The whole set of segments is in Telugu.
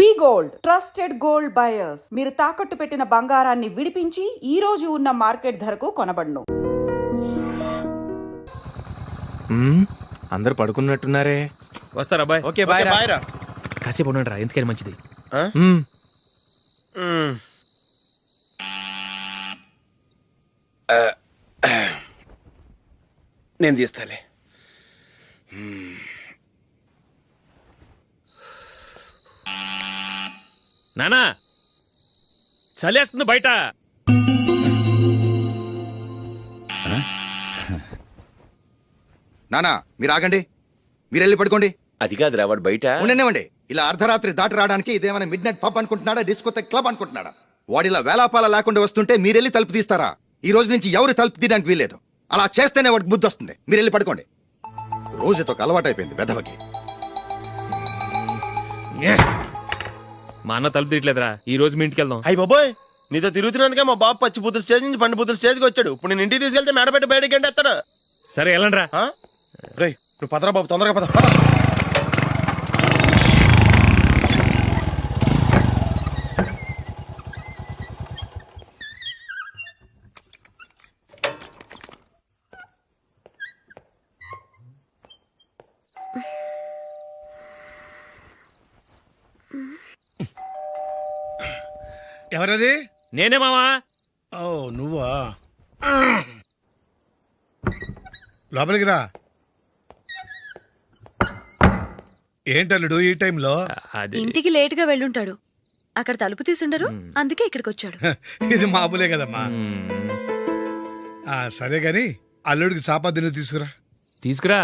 వి గోల్డ్ ట్రస్టెడ్ గోల్డ్ బయర్స్. మీరు తాకట్టు పెట్టిన బంగారాన్ని విడిపించి ఈ రోజు ఉన్న మార్కెట్ ధరకు కొనబడును. అందరు పడుకున్నట్టున్నారే. వస్తారా బాయ్? ఓకే బాయ్ రా. కాసేపు ఉండండి రా, ఎందుకని మంచిది. నేను తీస్తాలే. నానా చలేస్తుంది బయట. నానా మీరు ఆగండి, మీరు వెళ్ళి పడుకోండి. అది కాదురా, వాడు బయట ఉండనివ్వండి. ఇలా అర్ధరాత్రి దాటి రావడానికి ఇదేమైనా mid night pub అనుకుంటున్నాడా, discotheque club అనుకుంటున్నాడా? వాడిలా వేలాపాల లేకుండా వస్తుంటే మీరెళ్ళి తలుపు తీస్తారా? ఈ రోజు నుంచి ఎవరు తలుపు తీయడానికి వీల్లేదు. అలా చేస్తేనే వాడికి బుద్ధి వస్తుంది. మీరు వెళ్ళి పడుకోండి. రోజుతో అలవాటైపోయింది వెధవకి. మా అన్న తలుపు తీయట్లేదురా, ఈ రోజు మీ ఇంటికి వెళ్దాం. అయ్యి బాబోయ్, నీతో తిరుగుతున్నందుకే మా బాబు పచ్చి బుద్ధుల స్టేజ్ నుంచి పండు బుద్ధుల స్టేజ్కి వచ్చాడు. ఇప్పుడు నేను ఇంటికి తీసుకెళ్తే మేడపెట్టి బయటకి ఎండేస్తాడు. సరే వెళ్ళండి రా. రేయ్ నువ్వు పదరా బాబు, తొందరగా పద. ఎవరది? నేనే మావా. ఓ నువ్వా? లోపలికి రా. ఏంటల్లుడు ఈ టైంలో? అది ఇంటికి లేట్ గా వెళ్ళుంటాడు, అక్కడ తలుపు తీసుండరు, అందుకే ఇక్కడికి వచ్చాడు. ఇది మామూలే కదమ్మా. సరే గాని అల్లుడికి చాపాదిని తీసుకురా. తీసుకురా.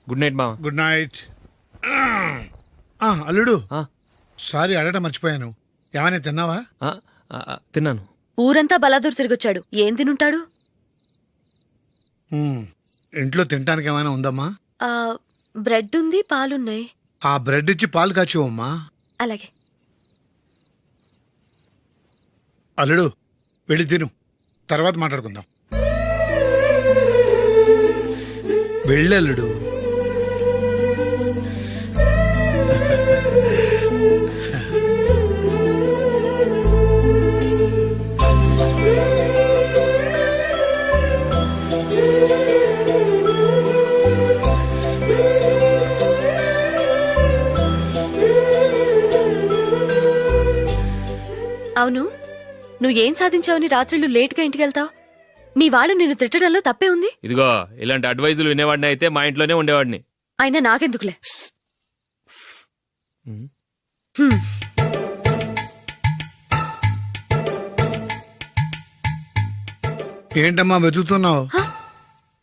గుడ్ నైట్ మావా. Good night. అల్లుడు ఆ, సారీ అడగటం మర్చిపోయాను. ఏమైనా తిన్నావా? ఆ, తిన్నాను. ఊరంతా బలాదూర్ తిరిగొచ్చాడు, ఏం తినుంటాడు? ఇంట్లో తినటానికి ఏమైనా ఉందమ్మా? ఆ, బ్రెడ్ ఉంది, పాలున్నాయి. ఆ బ్రెడ్ ఇచ్చి పాలు కాచివమ్మా. అలాగే. అల్లుడు వెళ్ళి తిను, తర్వాత మాట్లాడుకుందాం. వెళ్ళి అల్లుడు. అవును, నువ్వేం సాధించావని రాత్రులు లేట్గా ఇంటికి వెళ్తావు? మీ వాళ్ళు నిన్ను తిట్టడంలో తప్పే ఉంది. ఇదిగో ఇలాంటి అడ్వైజులు వినేవాడిని అయితే మా ఇంట్లోనే ఉండేవాడిని. అయినా నాకెందుకులే. ఏంటమ్మా వెతుకుతున్నావు?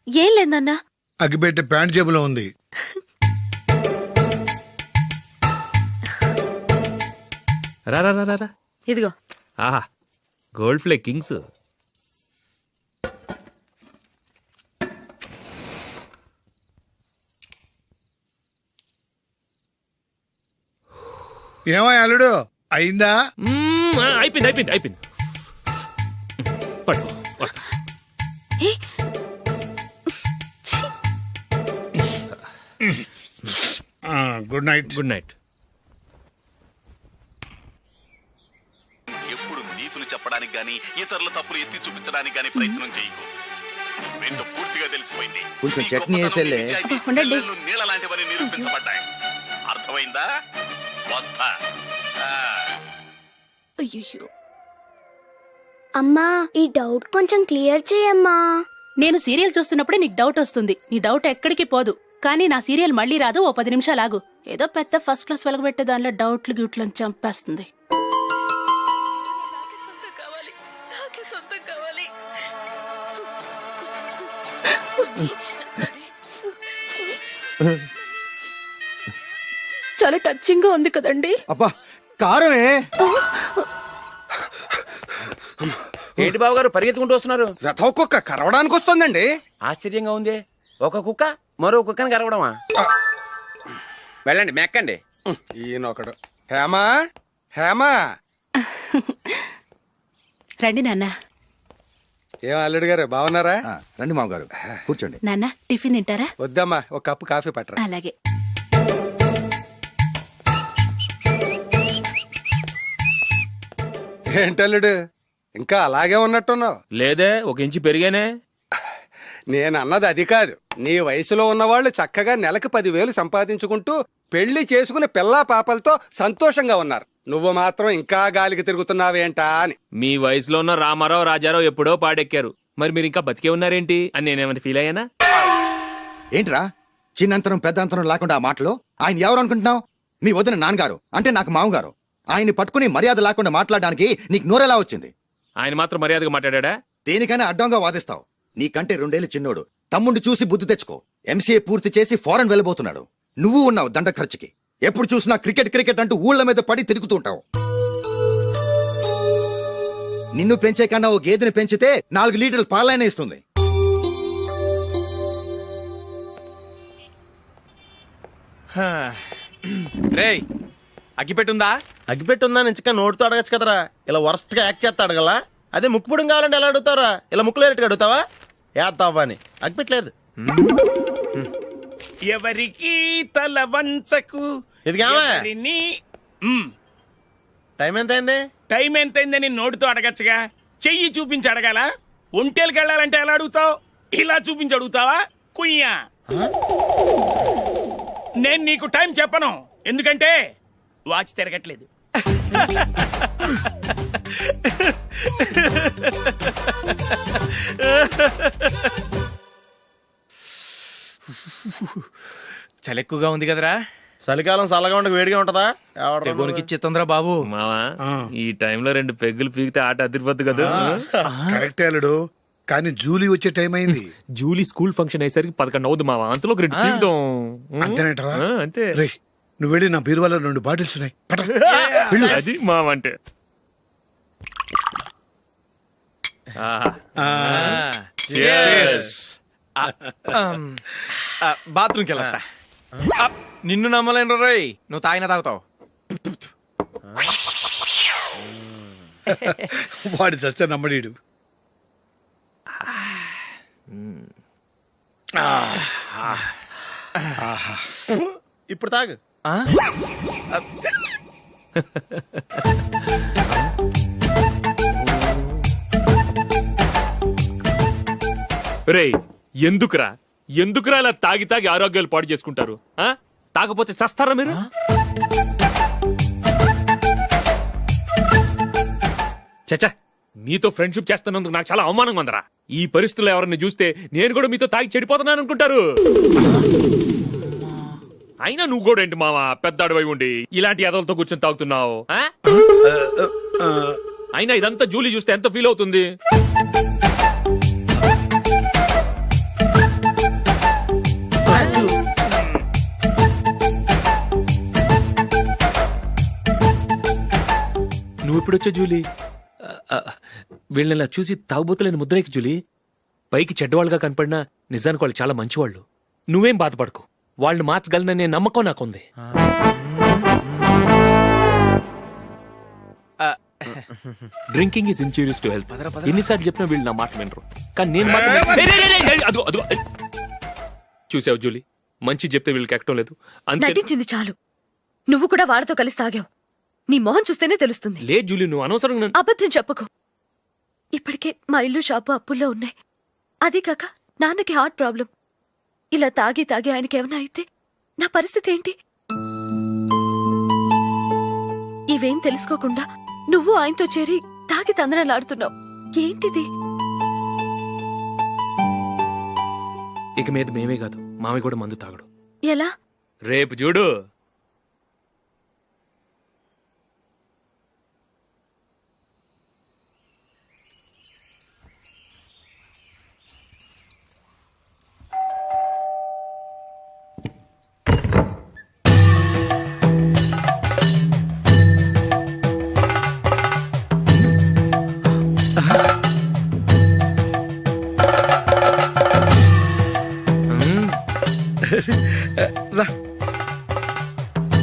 ఏం లేదన్నా, అగ్గిపెట్టే ప్యాంట్ జేబులో ఉంది. రా రా రా రా. ఇదిగో. ఆహా, గోల్డ్ ప్లే కింగ్స్. ఏమో అల్లుడు అయిందా? అయిపోయింది అయిపోయింది అయిపోయింది. పట్టుకో, వస్తా. ఏ, గుడ్ నైట్. Good night. ఎప్పుడు నీతులు చెప్పడానికి గాని ఇతరుల తప్పులు ఎత్తి చూపించడానికి గాని ప్రయత్నం చేయకు. రెండు పూర్తిగా తెలిసిపోయింది. కొంచెం చట్నీ వేసేలే. నీళ్ళ లాంటివని నిరూపించబడ్డాయి. అర్థమైందా? వస్తా. అయ్యో అమ్మా, ఈ డౌట్ కొంచెం క్లియర్ చేయమ్మా. నేను సీరియల్ చూస్తున్నప్పుడే నీకు డౌట్ వస్తుంది. నీ డౌట్ ఎక్కడికి పోదు, కానీ నా సీరియల్ మళ్ళీ రాదు. ఓ 10 నిమిషాలు ఆగు. ఏదో పెద్ద ఫస్ట్ క్లాస్ వెలగబెట్టే దానిలో డౌట్లు గ్యూట్లను చంపేస్తుంది. చాలా టచింగ్ గా ఉంది కదండి. అబ్బా కారమే. ఏంటి బాబు గారు పరిగెత్తుకుంటూ వస్తున్నారు? రథ కుక్క కరవడానికి వస్తుందండి. ఆశ్చర్యంగా ఉంది. ఒక కుక్క మరో కుక్కని కరవడమా? వెళ్ళండి మెక్కండి. ఈయనొకడు హేమా హేమా రండి నాన్న. ఏం అల్లుడు గారు బాగున్నారా? రండి మామగారు కూర్చోండి. నాన్న టిఫిన్ తింటారా? వద్దమ్మా ఒక కప్పు కాఫీ పట్టరా. అలాగే. ఏంటల్లుడు ఇంకా అలాగే ఉన్నట్టున్నావు? లేదే, ఒక ఇంచు పెరిగానే. నేను అన్నది అది కాదు. నీ వయసులో ఉన్నవాళ్ళు చక్కగా నెలకు 10,000 సంపాదించుకుంటూ పెళ్లి చేసుకుని పిల్లా పాపలతో సంతోషంగా ఉన్నారు. నువ్వు మాత్రం ఇంకా గాలికి తిరుగుతున్నావేంటా అని. మీ వయసులో ఉన్న రామారావు రాజారావు ఎప్పుడో పాడెక్కారు, మరి మీరు ఇంకా బతికే ఉన్నారేంటి అని నేనేమైనా ఫీల్ అయ్యానా? ఏంట్రా చిన్నంతరం పెద్దంతరం లేకుండా ఆ మాటలు? ఆయన ఎవరు అనుకుంటున్నావు? మీ వదిన నాన్నగారు, అంటే నాకు మామగారు. ఆయన్ని పట్టుకుని మర్యాద లేకుండా మాట్లాడడానికి నీకు నోరెలా వచ్చింది? ఆయన మాత్రం మర్యాదగా మాట్లాడా? దేనికైనా అడ్డంగా వాదిస్తావు. నీకంటే 2 ఏళ్ళు చిన్నోడు. తమ్ముడు చూసి బుద్ధి తెచ్చుకో. ఎంసీఏ పూర్తి చేసి ఫారెన్ వెళ్ళబోతున్నాడు. నువ్వు ఉన్నావు దండ ఖర్చుకి. ఎప్పుడు చూసినా క్రికెట్ క్రికెట్ అంటూ ఊళ్ళ మీద పడి తిరుగుతుంటావు. నిన్ను పెంచే కన్నా ఓ గేదెని పెంచితే 4 లీటర్లు పాలైన ఇస్తుంది. రేయ్ అగ్గిపెట్టుందా? అగ్గిపెట్టుందా నుంచి నోటితో అడగచ్చు కదరా. ఇలా వరస్ట్ గా యాక్ట్ చేస్తా అడగలా? అదే ముక్కుపుడం కావాలంటే ఎలా అడుగుతారా? ఇలా ముక్కులేరట్టుగా అడుగుతావా? ఏత్తావా అని. అగ్గిపెట్టలేదు. ఎవరికి తల వంచకు. ఇది కావా? టైం ఎంత అయింది? టైం ఎంతైందని నోటితో అడగచ్చుగా, చెయ్యి చూపించి అడగాల? ఒంటేలకు వెళ్ళాలంటే ఎలా అడుగుతావు? ఇలా చూపించి అడుగుతావా? కుయ్యా. నేను నీకు టైం చెప్పను, ఎందుకంటే వాచ్ తిరగట్లేదు. చలి ఎక్కువగా ఉంది కదరా. చలికాలం చల్లగా ఉండక వేడిగా ఉంటదా? తెగోనికి ఇచ్చేతుందిరా బాబు. మావా, ఈ టైంలో 2 పెగ్గులు పీకితే ఆట అదిరిపోద్దు కదా. కరెక్ట్ అల్లుడు, కానీ జూలీ వచ్చే టైం అయింది. జూలీ స్కూల్ ఫంక్షన్ అయ్యేసరికి 11 అవుద్ది మావా. అంతలో 2 పీకుదాం. అంతేనేటవా? అంతే. రేయ్ నువ్వు వెళ్ళి నా బీరువాలో 2 బాటిల్స్ ఉన్నాయి. పట. అది మావా అంటే. బాత్రూమ్కి వెళ్ళా. నిన్ను నమ్మలేను రోయ్, నువ్వు తాగినా తాగుతావు. వాడి చస్తే నమ్మడీడు. ఇప్పుడు తాగు. రేయ్ ఎందుకురా ఇలా తాగి తాగి ఆరోగ్యాలు పాడు చేసుకుంటారు? తాగపోతే చస్తారా మీరు? చచ్చా, మీతో ఫ్రెండ్షిప్ చేస్తున్నందుకు నాకు చాలా అవమానంగా ఉందరా. ఈ పరిస్థితుల్లో ఎవరిని చూస్తే నేను కూడా మీతో తాగి చెడిపోతున్నాను అనుకుంటారు. అయినా నువ్వు కూడా ఏంటి మావా, పెద్ద అడవై ఉండి ఇలాంటి ఎదలతో కూర్చొని తాగుతున్నావు? అయినా ఇదంతా జూలీ చూస్తే ఎంత ఫీల్ అవుతుంది? నువ్వు ఎప్పుడొచ్చా జూలీ? వీళ్ళని ఇలా చూసి తాగుబోతులేని ముద్రేకి జూలీ. పైకి చెడ్డవాళ్ళుగా కనపడినా నిజానికి వాళ్ళు చాలా మంచివాళ్ళు. నువ్వేం బాధపడకు, వాళ్ళని మార్చగలననే నమ్మకం నాకుంది. Drinking is injurious to health. ఎన్నిసార్లు చెప్పినా వీళ్ళు నా మాట వినరు, కానీ నేను మాత్రం. చూసావు జూలీ, మంచి చెప్తే వీళ్ళకి ఎక్కడం లేదు. నటించింది చాలు. నువ్వు కూడా వాళ్ళతో కలిసి తాగావు. నీ మొహం చూస్తేనే తెలుస్తుంది. లే జూలీ, నువ్వు అనవసరంగా అబద్ధం చెప్పకు. ఇప్పటికే మా ఇల్లు షాపు అప్పుల్లో ఉన్నాయి. అదే కాక నాన్నకి హార్ట్ ప్రాబ్లం. ఇలా తాగి తాగి ఆయనకి ఏమైనా అయితే నా పరిస్థితి ఏంటి? ఇవేం తెలుసుకోకుండా నువ్వు ఆయనతో చేరి తాగి తందనలాడుతున్నావు. ఏంటిది? ఇక మీద మేమే కాదు, మావి కూడా మందు తాగడు. ఎలా? రేపు చూడు.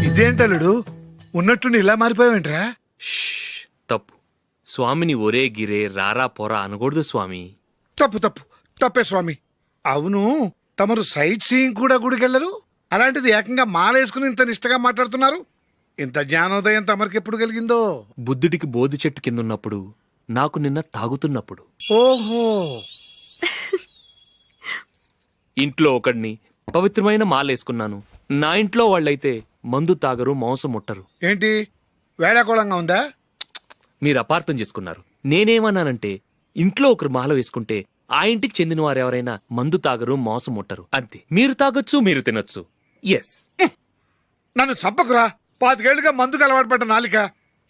ఇదేంటలుడు ఉన్నట్టుండి ఇలా మారిపోయావేంట్రా? షష్, తప్పు. స్వామిని ఒరే గిరే రారా పోరా అనకూడదు స్వామి. తప్పే స్వామి. అవును, తమరు సైట్ సీయింగ్ కూడా గుడికెళ్లరు, అలాంటిది ఏకంగా మాలేసుకుని ఇంత నిష్టగా మాట్లాడుతున్నారు. ఇంత జ్ఞానోదయం తమరికి ఎప్పుడు కలిగిందో? బుద్ధుడికి బోధి చెట్టు కింద ఉన్నప్పుడు, నాకు నిన్న తాగుతున్నప్పుడు. ఓహో, ఇంట్లో ఒకడిని పవిత్రమైన మాలేసుకున్నాను. నా ఇంట్లో వాళ్ళైతే మందు తాగరు, మాంసం ముట్టరు. ఏంటి వేళాకోళంగా ఉందా? మీరు అపార్థం చేసుకున్నారు. నేనేమన్నానంటే ఇంట్లో ఒకరు మాల వేసుకుంటే ఆ ఇంటికి చెందిన వారు ఎవరైనా మందు తాగరు, మాంసం ముట్టరు, అంతే. మీరు తాగొచ్చు, మీరు తినొచ్చు. ఎస్. నన్ను చంపకురా. 25 ఏళ్లుగా మందుకు అలవాటు పడ్డ నాలిక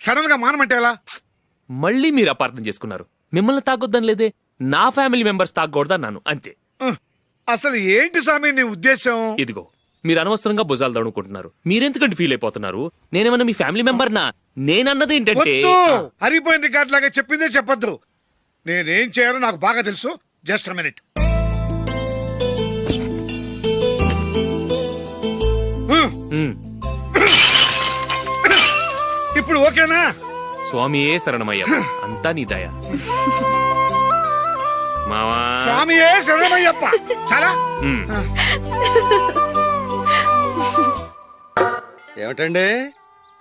సడన్ గా మానమంటే ఎలా? మళ్ళీ మీరు అపార్థం చేసుకున్నారు. మిమ్మల్ని తాగొద్దని లేదే, నా ఫ్యామిలీ మెంబర్స్ తాగకూడదన్నాను, అంతే. అసలు ఏంటి స్వామి నీ ఉద్దేశం? ఇదిగో, మీరు అనవసరంగా భుజాలు దడుకుంటున్నారు. మీరెందుకంటే ఫీల్ అయిపోతున్నారు? నేనేమన్నా మీ ఫ్యామిలీ మెంబర్నా? నేనన్నది ఏంటంటే హరిపోయిన రికార్డ్ లాగా చెప్పిందే చెప్పొద్దు. నేనేం చేయాలో నాకు బాగా తెలుసు. Just a minute. ఇప్పుడు ఓకేనా? స్వామియే శరణమయ్య, అంతా నీ దయ. మావా, స్వామియే శరణమయ్యప్ప. చాలా ఏమిటండి,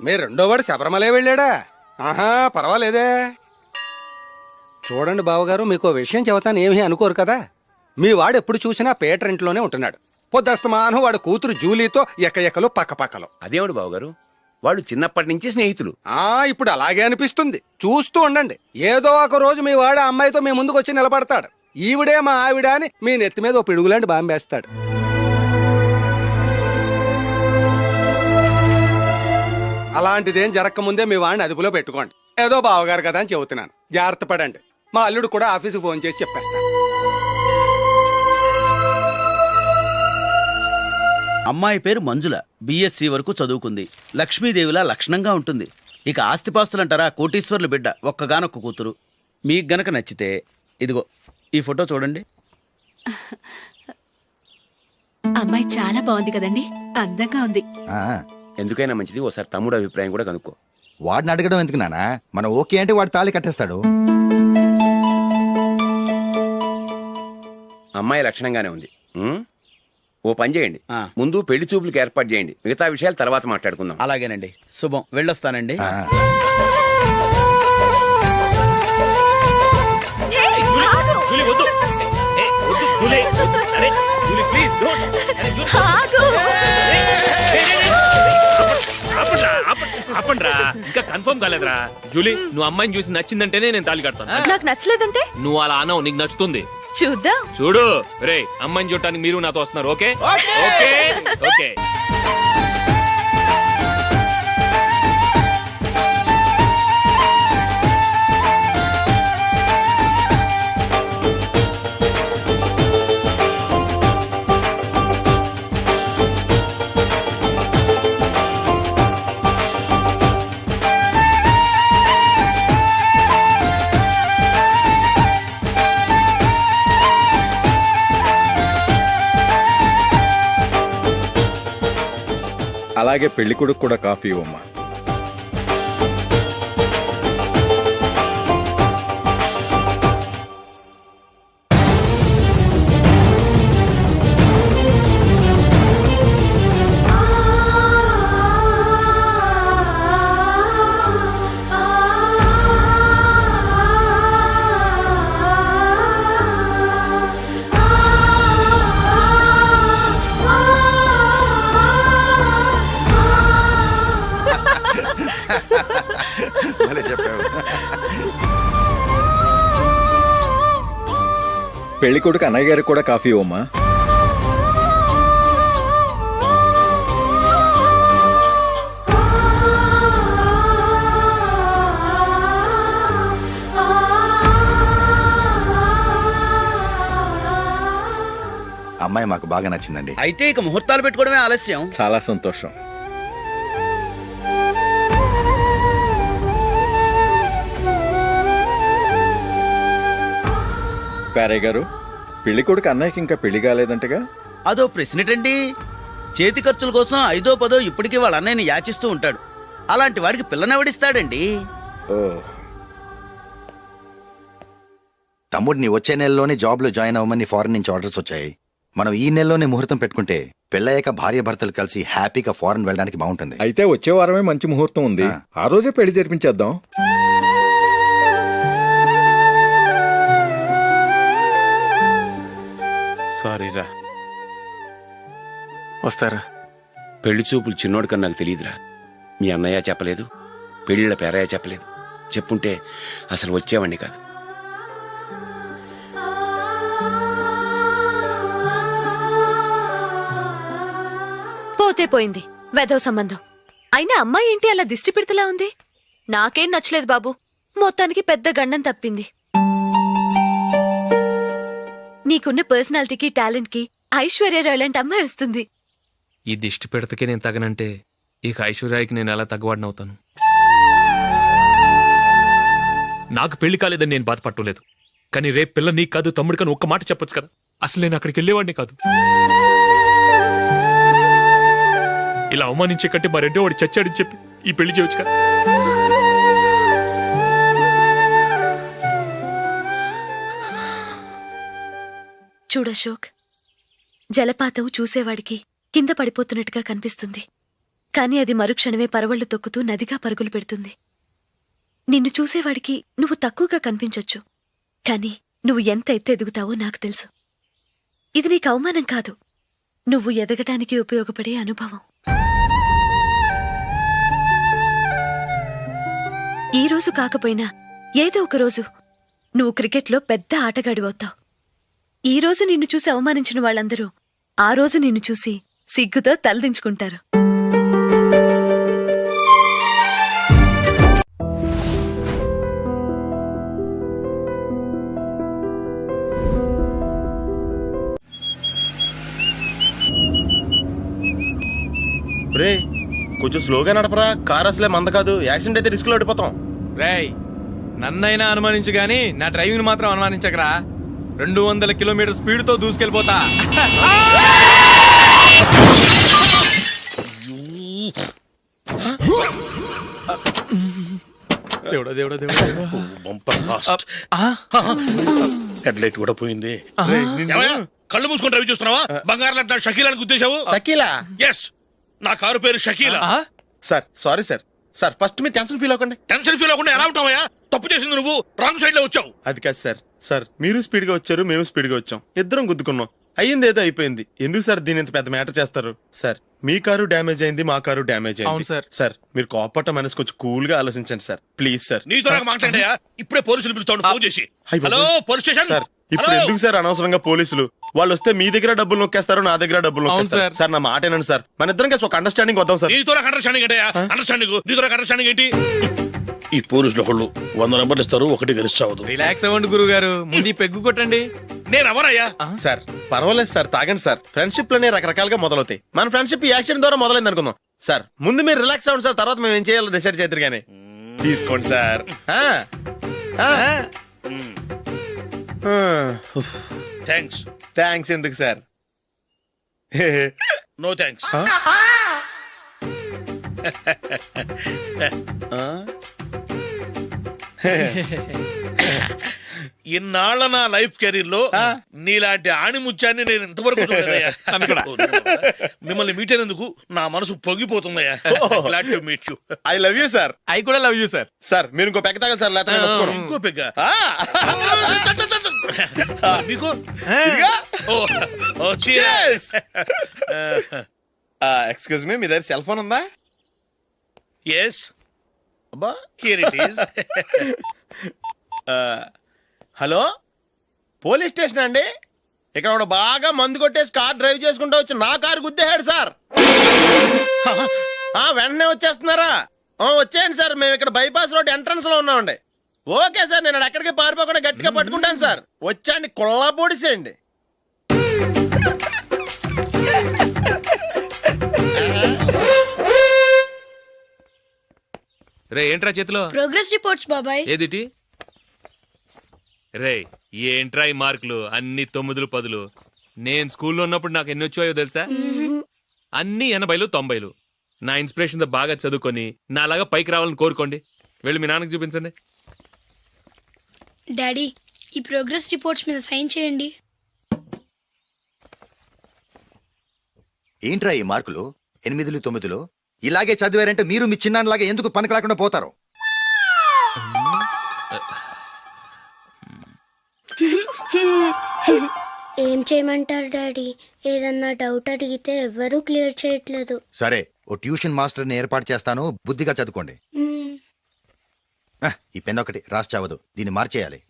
మీ రెండోవాడు శబరిమలే వెళ్ళాడా? ఆహా, పర్వాలేదే. చూడండి బావగారు, మీకు విషయం చెబుతాను, ఏమీ అనుకోరు కదా. మీ వాడు ఎప్పుడు చూసినా పేటర్ ఇంట్లోనే ఉంటున్నాడు. పొద్దస్తమానం వాడు కూతురు జూలీతో ఎక్కలు పక్కపక్కలు. అదేమిటి బావగారు, వాళ్ళు చిన్నప్పటి నుంచి స్నేహితులు. ఇప్పుడు అలాగే అనిపిస్తుంది. చూస్తూ ఉండండి, ఏదో ఒక రోజు మీ వాడు ఆ అమ్మాయితో మీ ముందుకు వచ్చి నిలబడతాడు. ఈవిడే మా ఆవిడ అని మీ నెత్తి మీద ఓ పిడుగులాంటి బాంబేస్తాడు. అలాంటిదేం జరగకముందే మీ వాడిని అదుపులో పెట్టుకోండి. ఏదో బావగారు కదా అని చెబుతున్నాను, జాగ్రత్త పడండి. మా అల్లుడు కూడా ఆఫీసుకు ఫోన్ చేసి చెప్పేస్తాను. అమ్మాయి పేరు మంజుల, బిఎస్సి వరకు చదువుకుంది. లక్ష్మీదేవిలా లక్షణంగా ఉంటుంది. ఇక ఆస్తిపాస్తులంటారా, కోటీశ్వర్లు బిడ్డ, ఒక్కగానొక్క కూతురు. మీకు గనక నచ్చితే ఇదిగో ఈ ఫోటో చూడండి. అమ్మాయి చాలా బాగుంది కదండి, అందంగా ఉంది. ఎందుకైనా మంచిది ఓసారి తమ్ముడు అభిప్రాయం కూడా కనుక్కో. వాడిని అడగడం ఎందుకు నానా? మనం ఓకే అంటే వాడు తాళి కట్టేస్తాడు. అమ్మాయి లక్షణంగానే ఉంది. ఓ పని చేయండి, ముందు పెళ్లి చూపులకు ఏర్పాటు చేయండి, మిగతా విషయాలు తర్వాత మాట్లాడుకుందాం. అలాగేనండి, శుభం, వెళ్ళొస్తానండి. ఆపండ్రా, ఇంకా కన్ఫర్మ్ కాలేదురా. జూలీ, నువ్వు అమ్మాయిని చూసి నచ్చిందంటేనే నేను తాళి కడతాను. నాకు నచ్చలేదంటే నువ్వు అలా అనవు, నీకు నచ్చుతుంది. చూద్దాం. చూడు రే, అమ్మాయిని చూడటానికి మీరు నాతో వస్తున్నారు. Okay okay okay. అలాగే పెళ్లి కొడుకు కూడా కాఫీ ఇవ్వమ్మా. పెళ్లి కొడుకు అన్నయ్య గారికి కూడా కాఫీ ఇవ్వమ్మా. అమ్మాయి మాకు బాగా నచ్చిందండి. అయితే ఇక ముహూర్తాలు పెట్టుకోవడమే ఆలస్యం. చాలా సంతోషం. పేరయ్య గారు, పెళ్లి కొడుకు అన్నయ్యకి ఇంకా పెళ్లి కాలేదంటగా? అదో ప్రశ్నటండి. చేతి ఖర్చుల కోసం 5దో 10దో ఇప్పటికీ వాళ్ళ అన్నయ్యని యాచిస్తూ ఉంటాడు. అలాంటి వాడికి పిల్లనెవడిస్తాడండి? తమ్ముడిని వచ్చే నెలలోనే జాబ్ లో జాయిన్ అవ్వమని ఫారెన్ నుంచి ఆర్డర్స్ వచ్చాయి. మనం ఈ నెలలోనే ముహూర్తం పెట్టుకుంటే పెళ్ళయ్యాక భార్య భర్తలు కలిసి హ్యాపీగా ఫారెన్ వెళ్ళడానికి బాగుంటుంది. అయితే వచ్చే వారమే మంచి ముహూర్తం ఉంది, ఆ రోజే పెళ్లి జరిపించేద్దాం. సారీరా. వస్తారా? పెళ్లి చూపులు చిన్నోడు కన్నా నాకు తెలియదురా. మీ అన్నయ్య చెప్పలేదు, పెళ్ళిళ్ళ పేరయ్య చెప్పలేదు. చెప్పుంటే అసలు వచ్చేవాడిని కాదు. పోతే పోయింది వెధవ సంబంధం. అయినా అమ్మాయి ఏంటి అలా దిష్టి పెడతలా ఉంది? నాకేం నచ్చలేదు బాబు. మొత్తానికి పెద్ద గండం తప్పింది. నీకున్న పర్సనాలిటీకి టాలెంట్కి ఐశ్వర్యరావు లాంటి అమ్మాయి వస్తుంది. ఈ దిష్టి పెడతకే నేను తగనంటే ఇక ఐశ్వర్యానికి నేను ఎలా తగ్గవాడినవుతాను? నాకు పెళ్లి కాలేదని నేను బాధపట్టలేదు, కానీ రేపు పిల్ల నీకు కాదు తమ్ముడు కానీ ఒక్క మాట చెప్పొచ్చు కదా. అసలు నేను అక్కడికి వెళ్ళేవాడిని కాదు. ఇలా అవమానించే కంటే మా రెండో వాడు చచ్చాడని చెప్పి ఈ పెళ్లి చేయొచ్చు కదా. చూడశోక్, జలపాతం చూసేవాడికి కింద పడిపోతున్నట్టుగా కనిపిస్తుంది, కాని అది మరుక్షణమే పరవళ్లు తొక్కుతూ నదిగా పరుగులు పెడుతుంది. నిన్ను చూసేవాడికి నువ్వు తక్కువగా కనిపించొచ్చు, కాని నువ్వు ఎంత ఎత్తు ఎదుగుతావో నాకు తెలుసు. ఇది నీకు అవమానం కాదు, నువ్వు ఎదగటానికి ఉపయోగపడే అనుభవం. ఈ రోజు కాకపోయినా ఏదో ఒక రోజు నువ్వు క్రికెట్లో పెద్ద ఆటగాడివవుతావు. ఈ రోజు నిన్ను చూసి అవమానించిన వాళ్ళందరూ ఆ రోజు నిన్ను చూసి సిగ్గుతో తలదించుకుంటారు. రే కొంచెం స్లోగా నడపరా, కార్ అసలే మంద కాదు. యాక్సిడెంట్ అయితే రిస్క్ లో ఓడిపోతాం. రేయ్, నన్నైనా అనుమానించు గాని నా డ్రైవింగ్ మాత్రం అనుమానించకరా. 200 కిలోమీటర్ స్పీడ్ తో దూసుకెళ్ళిపోతా. దేవుడా దేవుడా దేవుడా. హెడ్ లైట్ కూడా పోయింది. కళ్ళు మూసుకొని రవి చూస్తున్నావా? బంగారం లాంటి షకీలాని గుర్తించావు? షకీలా? ఎస్, నా కారు పేరు Shakeela. Sir sorry sir. Sir first మీరు టెన్షన్ ఫీల్ అవ్వకండి. టెన్షన్ ఫీల్ అవ్వకుండా ఎలా ఉంటావయ్యా? తప్పు చేసింది నువ్వు, రాంగ్ సైడ్ లో వచ్చావు. అది కాదు సార్. సార్ మీరు స్పీడ్ గా వచ్చారు, మేము స్పీడ్ గా వచ్చాం, ఇద్దరం గుద్దుకున్నాం. అయ్యింది ఏదో అయిపోయింది. ఎందుకు సార్ దీని ఇంత పెద్ద మ్యాటర్ చేస్తారు? సార్ మీ కారు డ్యామేజ్ అయింది, మా కారు డ్యామేజ్ అయింది. సార్. సార్ మీరు కోపట్ట మనసు కొంచెం కూల్ గా ఆలోచించండి సార్, ప్లీజ్ సార్. నీతో నాకు మాట్లాడాయా? ఇప్పుడే పోలీసులు పిలుస్తాను, ఫోన్ చేసి. Hello police station. సార్ ఇప్పుడు ఎందుకు సార్ అనవసరంగా పోలీసులు? వాళ్ళు వస్తే మీ దగ్గర డబ్బులు నొక్కేస్తారు, నా దగ్గర డబ్బులు నొక్కేస్తారు. సార్ నా మాట ఏనండి సార్, మన ఇద్దరం కలిసి ఒక అండర్స్టాండింగ్ వద్దాం సార్. నీతో నాకు అండర్స్టాండింగ్ అంటే అండర్స్టాండింగ్, నీతో నాకు అండర్స్టాండింగ్ ఏంటి? ఈ పోలీసులు ఒకళ్ళు 100 నెంబర్లు ఇస్తారు, ఒకటి గెలుస్తావు. రిలాక్స్ అవ్వండి గురువు గారు, ముందు ఈ పెగ్గు కొట్టండి. నేను ఎవరయ్యా? సార్ పర్వాలేదు సార్, తాగండి సార్. ఫ్రెండ్షిప్ లోనే రకరకాలుగా మొదలవుతాయి. మన ఫ్రెండ్షిప్ ఈ యాక్సిడెంట్ ద్వారా మొదలైంది అనుకుందాం. సార్ ముందు మీరు రిలాక్స్ అవ్వండి సార్, తర్వాత మేము ఏం చేయాలో డిసైడ్ చేద్దరు గానీ. తీసుకోండి సార్. థ్యాంక్స్. థ్యాంక్స్ ఎందుకు సార్? No thanks. ఇన్నాళ్ళ నా లైఫ్ కెరీర్ లో నీలాంటి ఆణిముత్యాన్ని నేను ఇంతవరకు చూడలేదయ్యా. మిమ్మల్ని మీట్ అయినందుకు నా మనసు పొంగిపోతుందయ్యా. Glad to meet you. I love you sir. I కూడా లవ్ యూ సార్. సార్ మీరు ఇంకో పెక్క తాగండి సార్, లేకపోతే నేను ఒప్పుకోను. ఇంకో పెగ్గ మీకు? ఎక్స్క్యూజ్ మీ, మీ దగ్గర సెల్ ఫోన్ ఉందా? ఎస్, అబ్బా here it is. Hello, police station అండి. ఇక్కడ ఒకడు బాగా మందు కొట్టేసి కార్ డ్రైవ్ చేసుకుంటూ వచ్చి నా కారు గుద్దేశాడు సార్. వెంటనే వచ్చేస్తున్నారా? వచ్చేయండి సార్, మేము ఇక్కడ బైపాస్ రోడ్ ఎంట్రన్స్ లో ఉన్నామండి. ఓకే సార్, నేను ఎక్కడికి పారిపోకుండా గట్టిగా పట్టుకుంటాను సార్. వచ్చాండి, కుళ్ళ పొడిసేయండి. రే ఏంట్రా చేతిలో? ప్రోగ్రెస్ రిపోర్ట్స్ బాబాయ్. ఏదిటి? రే ఏంట్రా ఈ మార్కులు అన్ని 9లు 10లు? నేను స్కూల్లో ఉన్నప్పుడు నాకు ఎన్ని వచ్చాయో తెలుసా? అన్ని 80లు 90లు. నా ఇన్స్పిరేషన్తో బాగా చదువుకొని నాలాగా పైకి రావాలని కోరుకోండి. వెళ్ళి మీ నాన్నకి చూపించండి. డాడీ ఈ ప్రోగ్రెస్ రిపోర్ట్స్ మీద సైన్ చేయండి. ఏంట్రా ఈ మార్కులు 8, 9? ఇలాగే చదివారంటే మీరు మీ చిన్నాన్నలాగా ఎందుకు పనికి రాకుండా పోతారు? ఏం చేయమంటారు డాడీ? ఏదన్నా డౌట్ అడిగితే ఎవ్వరూ క్లియర్ చేయట్లేదు. సరే, ఓ ట్యూషన్ మాస్టర్ని ఏర్పాటు చేస్తాను, బుద్ధిగా చదువుకోండి. ఈ పెన్ ఒకటి రాసి చావదు, దీన్ని మార్చేయాలి.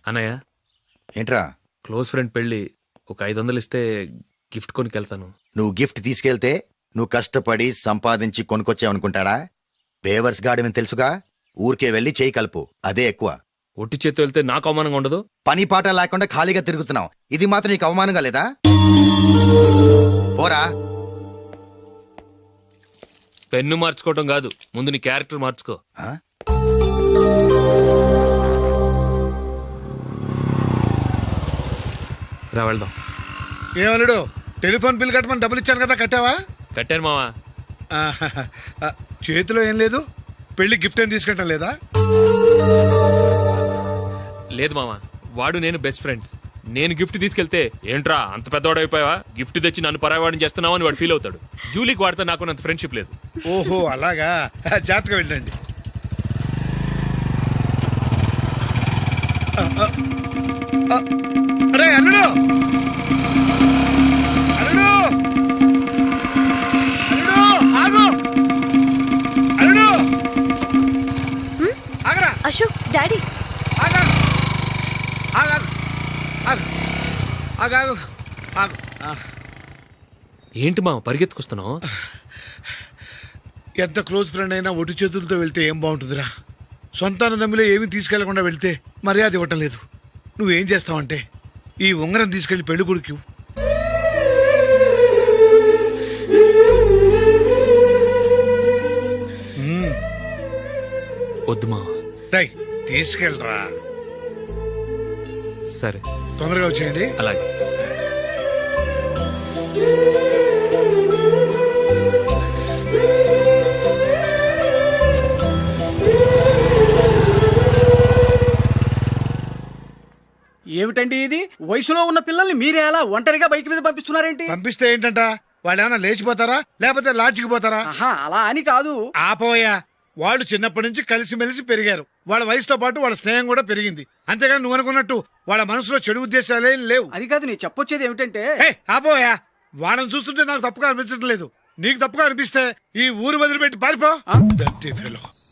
అన్నయ్య, ఏంట్రా? క్లోజ్ ఫ్రెండ్ పెళ్ళి, ఒక 500 ఇస్తే గిఫ్ట్ కొనుకెళ్తాను. నువ్వు గిఫ్ట్ తీసుకెళ్తే నువ్వు కష్టపడి సంపాదించి కొనుక్కొచ్చావనుకుంటాడా? బేవర్స్ గాడమని తెలుసుగా, ఊరికే వెళ్ళి చేయి కలుపు, అదే ఎక్కువ. ఒట్టి చేత్తో వెళ్తే నాకు అవమానంగా ఉండదు? పని పాట లేకుండా ఖాళీగా తిరుగుతున్నావు, ఇది మాత్రం నీకు అవమానంగా లేదా? పోరా. పెన్ను మార్చుకోవటం కాదు, ముందు నీ క్యారెక్టర్ మార్చుకో. రా వెళ్దాం. ఏమన్నాడు? టెలిఫోన్ బిల్ కట్టమని డబ్బులు ఇచ్చాను కదా, కట్టావా? కట్టాను మావా. చేతిలో ఏం లేదు, పెళ్లి గిఫ్ట్ ఏం తీసుకుంటాం లేదా? లేదు మావా, వాడు నేను బెస్ట్ ఫ్రెండ్స్. నేను గిఫ్ట్ తీసుకెళ్తే ఏంట్రా అంత పెద్దవాడు అయిపోయావా, గిఫ్ట్ తెచ్చి నన్ను పరాయవాడిని చేస్తున్నావు అని వాడు ఫీల్ అవుతాడు. జూలీకి వాడితే నాకు అంత ఫ్రెండ్షిప్ లేదు. ఓహో అలాగా, జాగ్రత్తగా వెళ్ళండి. అరే అల్లుడు, అల్లుడు, అల్లుడు, ఆగు, అల్లుడు, ఆగరా. అశోక్, డాడీ. ఆగు, ఆగు, ఆగు, ఆగు, ఆగు. ఏంటి మావ పరిగెత్తుకొస్తున్నావు? ఎంత క్లోజ్ ఫ్రెండ్ అయినా ఒటి చేతులతో వెళ్తే ఏం బాగుంటుందిరా? సొంతాన దమ్మిలో ఏమీ తీసుకెళ్లకుండా వెళ్తే మర్యాద ఇవ్వటం లేదు. నువ్వేం చేస్తావంటే ఈ ఉంగరం తీసుకెళ్లి పెళ్లి కొడుకు వద్దు మావ. తీసుకెళ్ళరా. సరే, తొందరగా వచ్చేయండి. అలాగే. ఏమిటండి ఇది? వయసులో ఉన్న పిల్లల్ని మీరే అలా ఒంటరిగా బైక్ మీద పంపిస్తున్నారేంటి? పంపిస్తే ఏంటంట, వాళ్ళు ఏమైనా లేచిపోతారా లేకపోతే లాడ్జికి పోతారా? అలా అని కాదు. ఆపోయా, వాళ్ళు చిన్నప్పటి నుంచి కలిసిమెలిసి పెరిగారు, వాళ్ళ వయసుతో పాటు వాళ్ళ స్నేహం కూడా పెరిగింది. అంతేగాని నువ్వు అనుకున్నట్టు వాళ్ళ మనసులో చెడు ఉద్దేశాలేం లేవు. అది కాదు, నేను చెప్పొచ్చేది ఏమిటంటే, ఆపోయా, వాళ్ళని చూస్తుంటే నాకు తప్పుగా అనిపించడం లేదు. నీకు తప్పుగా అనిపిస్తే ఈ ఊరు వదిలిపెట్టి పారిపో.